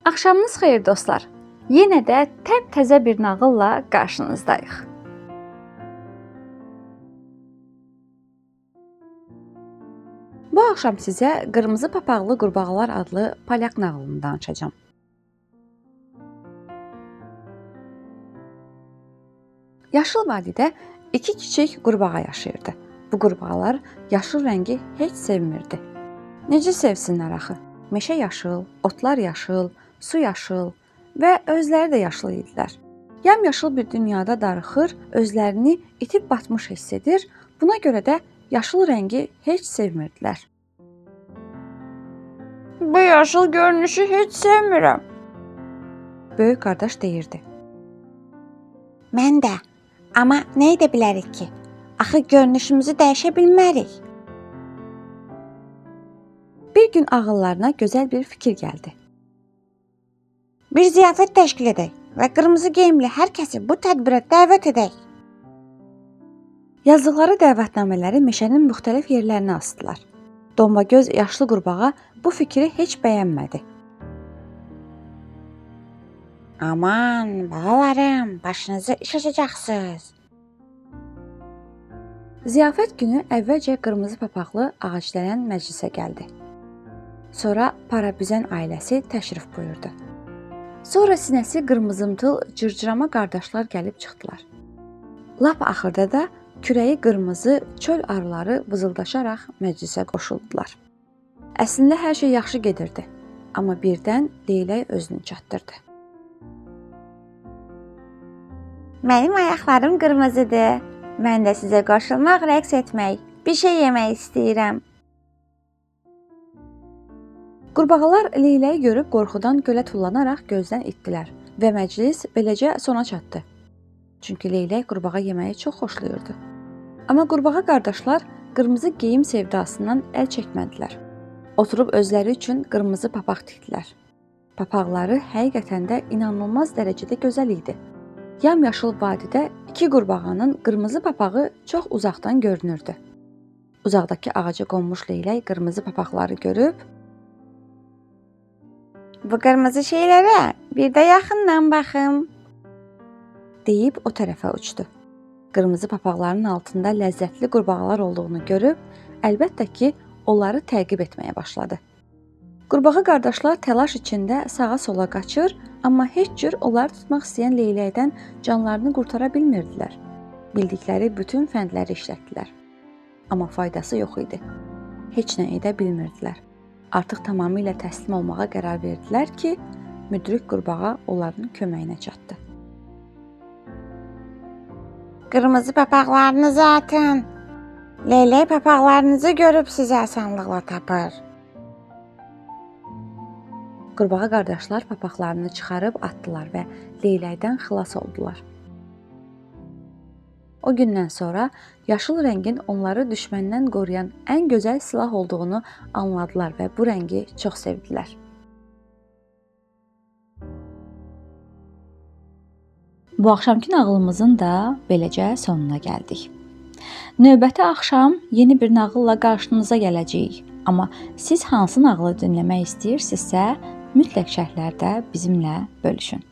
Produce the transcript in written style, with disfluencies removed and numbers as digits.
Axşamınız xeyir dostlar. Yenə də təzə bir nağılla qarşınızdayıq. Bu axşam sizə Qırmızı Papaqlı Qurbağalar adlı polyak nağılını danışacağam. Yaşıl vadidə iki kiçik qurbağa yaşayırdı. Bu qurbağalar yaşıl rəngi heç sevmirdi. Necə sevsinlər axı? Meşə yaşıl, otlar yaşıl, su yaşıl və özləri də yaşıl idilər. Yamyaşıl bir dünyada darıxır, özlərini itib batmış hiss edir, buna görə də yaşıl rəngi heç sevmirdilər. Bu yaşıl görünüşü heç sevmirəm, böyük qardaş deyirdi. Mən də, amma nə edə bilərik ki? Axı görünüşümüzü dəyişə bilmərik. Bir gün ağıllarına gözəl bir fikir gəldi. Bir ziyafət təşkil edək və qırmızı geyimli hər kəsi bu tədbirə dəvət edək. Yazdıqları dəvətnamələri meşənin müxtəlif yerlərinə asdılar. Dombagöz yaşlı qurbağa bu fikri heç bəyənmədi. Aman, balalarım, başınızı iş açacaqsınız. Ziyafət günü əvvəlcə qırmızı papaqlı ağacləyən məclisə gəldi. Sonra Parabüzən ailəsi təşrif buyurdu. Sonra sinəsi qırmızımtıl cırcırama qardaşlar gəlib çıxdılar. Lap axırda da kürəyi qırmızı çöl arıları vızıldaşaraq məclisə qoşuldular. Əslində hər şey yaxşı gedirdi, amma birdən Leylək özünü çatdırdı. Mənim ayaqlarım qırmızıdır. Mən də sizə qoşulmaq, rəqs etmək, bir şey yemək istəyirəm. Qurbağalar Leyləyi görüb qorxudan gölə tullanaraq gözdən itdilər və məclis beləcə sona çatdı. Çünki Leylək qurbağa yeməyi çox xoşlayırdı. Amma qurbağa qardaşlar qırmızı geyim sevdasından əl çəkmədilər. Oturub özləri üçün qırmızı papaq tikdilər. Papaqları həqiqətən də inanılmaz dərəcədə gözəl idi. Yamyaşıl vadidə iki qurbağanın qırmızı papağı çox uzaqdan görünürdü. Uzaqdakı ağaca qonmuş Leylək qırmızı papaqları görüb, Bu qırmızı şeylərə bir də yaxından baxım, deyib o tərəfə uçdu. Qırmızı papaqların altında ləzzətli qurbağalar olduğunu görüb, əlbəttə ki, onları təqib etməyə başladı. Qurbağa qardaşlar təlaş içində sağa-sola qaçır, amma heç cür onları tutmaq istəyən Leyləkdən canlarını qurtara bilmirdilər. Bildikləri bütün fəndləri işlətdilər. Amma faydası yox idi. Heç nə edə bilmirdilər. Artıq tamamilə təslim olmağa qərar verdilər ki, müdrik qurbağa onların köməyinə çatdı. Qırmızı papaqlarınızı atın. Leylək papaqlarınızı görüb sizə asanlıqla tapır. Qurbağa qardaşlar papaqlarını çıxarıb atdılar və Leyləkdən xilas oldular. O gündən sonra yaşıl rəngin onları düşməndən qoruyan ən gözəl silah olduğunu anladılar və bu rəngi çox sevdilər. Bu axşamki nağılımızın da beləcə sonuna gəldik. Növbəti axşam yeni bir nağılla qarşınıza gələcəyik. Amma siz hansı nağılı dinləmək istəyirsinizsə, mütləq şərhlərdə bizimlə bölüşün.